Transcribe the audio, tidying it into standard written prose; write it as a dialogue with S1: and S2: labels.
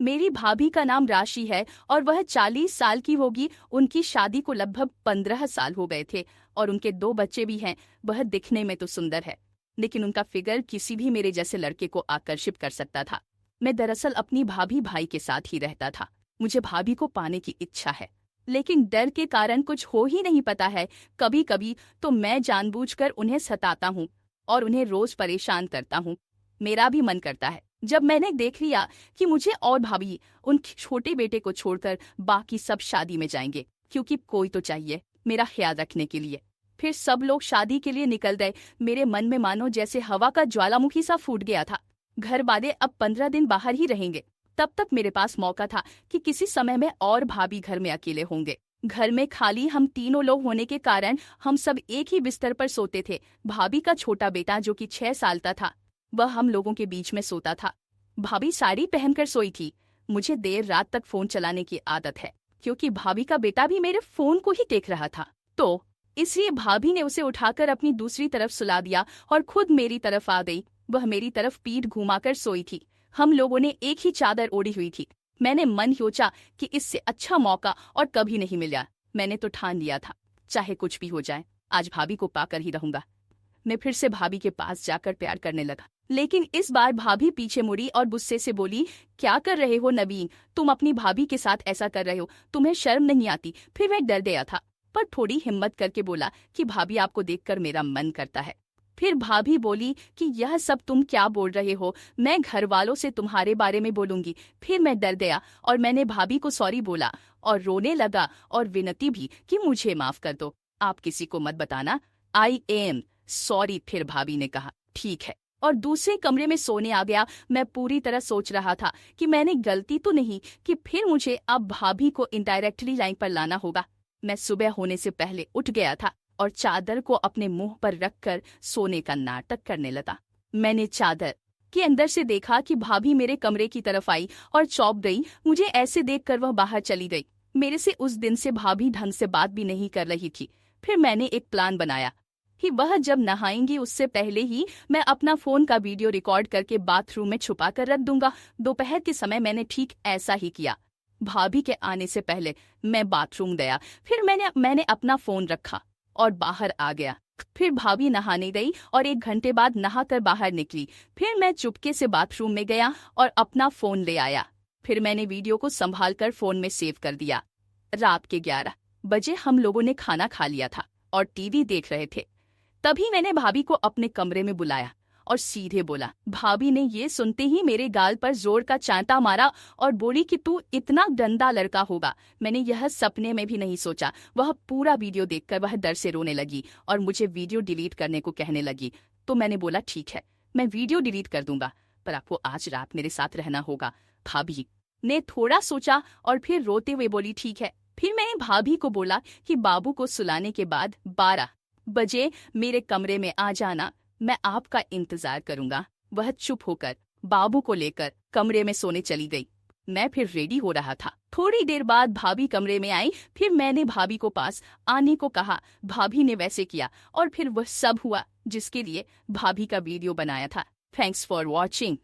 S1: मेरी भाभी का नाम राशि है और वह 40 साल की होगी। उनकी शादी को लगभग 15 साल हो गए थे और उनके 2 बच्चे भी हैं। वह दिखने में तो सुंदर है, लेकिन उनका फिगर किसी भी मेरे जैसे लड़के को आकर्षित कर सकता था। मैं दरअसल अपनी भाभी भाई के साथ ही रहता था। मुझे भाभी को पाने की इच्छा है, लेकिन डर के कारण कुछ हो ही नहीं पता है। कभी कभी तो मैं जानबूझकर उन्हें सताता हूँ और उन्हें रोज परेशान करता हूँ। मेरा भी मन करता है जब मैंने देख लिया कि मुझे और भाभी उन छोटे बेटे को छोड़कर बाकी सब शादी में जाएंगे, क्योंकि कोई तो चाहिए मेरा ख्याल रखने के लिए। फिर सब लोग शादी के लिए निकल गए। मेरे मन में मानो जैसे हवा का ज्वालामुखी सा फूट गया था। घर वाले अब 15 दिन बाहर ही रहेंगे। तब तक मेरे पास मौका था कि किसी समय में और भाभी घर में अकेले होंगे। घर में खाली हम तीनों लोग होने के कारण हम सब एक ही बिस्तर पर सोते थे। भाभी का छोटा बेटा जो कि 6 साल का था, वह हम लोगों के बीच में सोता था। भाभी साड़ी पहनकर सोई थी। मुझे देर रात तक फोन चलाने की आदत है, क्योंकि भाभी का बेटा भी मेरे फोन को ही देख रहा था, तो इसलिए भाभी ने उसे उठाकर अपनी दूसरी तरफ सुला दिया और खुद मेरी तरफ आ गई। वह मेरी तरफ पीठ घुमाकर सोई थी। हम लोगों ने एक ही चादर ओढ़ी हुई थी। मैंने मन सोचा कि इससे अच्छा मौका और कभी नहीं मिला। मैंने तो ठान लिया था, चाहे कुछ भी हो जाए, आज भाभी को पाकर ही रहूंगा। मैं फिर से भाभी के पास जाकर प्यार करने लगा, लेकिन इस बार भाभी पीछे मुड़ी और गुस्से से बोली, क्या कर रहे हो नवीन? तुम अपनी भाभी के साथ ऐसा कर रहे हो, तुम्हें शर्म नहीं आती? फिर मैं डर गया था, पर थोड़ी हिम्मत करके बोला कि भाभी आपको देखकर मेरा मन करता है। फिर भाभी बोली कि यह सब तुम क्या बोल रहे हो, मैं घर वालों से तुम्हारे बारे में बोलूंगी। फिर मैं डर गया और मैंने भाभी को सॉरी बोला और रोने लगा और विनती भी कि मुझे माफ कर दो, आप किसी को मत बताना, आई एम सॉरी। फिर भाभी ने कहा ठीक है और दूसरे कमरे में सोने आ गया। मैं पूरी तरह सोच रहा था कि मैंने गलती तो नहीं कि फिर मुझे अब भाभी को इनडायरेक्टली लाइन पर लाना होगा। मैं सुबह होने से पहले उठ गया था और चादर को अपने मुंह पर रखकर सोने का नाटक करने लगा। मैंने चादर के अंदर से देखा कि भाभी मेरे कमरे की तरफ आई और चौंक गई। मुझे ऐसे देखकर वह बाहर चली गई। मेरे से उस दिन से भाभी ढंग से बात भी नहीं कर रही थी। फिर मैंने एक प्लान बनाया कि वह जब नहाएंगी उससे पहले ही मैं अपना फोन का वीडियो रिकॉर्ड करके बाथरूम में छुपा कर रख दूंगा। दोपहर के समय मैंने ठीक ऐसा ही किया। भाभी के आने से पहले मैं बाथरूम गया, फिर मैंने अपना फोन रखा और बाहर आ गया। फिर भाभी नहाने गई और 1 घंटे बाद नहाकर बाहर निकली। फिर मैं चुपके से बाथरूम में गया और अपना फोन ले आया। फिर मैंने वीडियो को संभालकर फोन में सेव कर दिया। रात के 11 बजे हम लोगों ने खाना खा लिया था और टीवी देख रहे थे। तभी मैंने भाभी को अपने कमरे में बुलाया और सीधे बोला। भाभी ने ये सुनते ही मेरे गाल पर जोर का चांटा मारा और बोली कि तू इतना गंदा लड़का होगा, मैंने यह सपने में भी नहीं सोचा। वह पूरा वीडियो देखकर वह डर से रोने लगी और मुझे वीडियो डिलीट करने को कहने लगी। तो मैंने बोला ठीक है, मैं वीडियो डिलीट कर दूंगा, पर आपको आज रात मेरे साथ रहना होगा। भाभी ने थोड़ा सोचा और फिर रोते हुए बोली ठीक है। फिर मैंने भाभी को बोला कि बाबू को सुलाने के बाद 12 बजे मेरे कमरे में आ जाना, मैं आपका इंतजार करूंगा। वह चुप होकर बाबू को लेकर कमरे में सोने चली गई। मैं फिर रेडी हो रहा था। थोड़ी देर बाद भाभी कमरे में आई। फिर मैंने भाभी को पास आने को कहा। भाभी ने वैसे किया और फिर वह सब हुआ जिसके लिए भाभी का वीडियो बनाया था। Thanks for watching.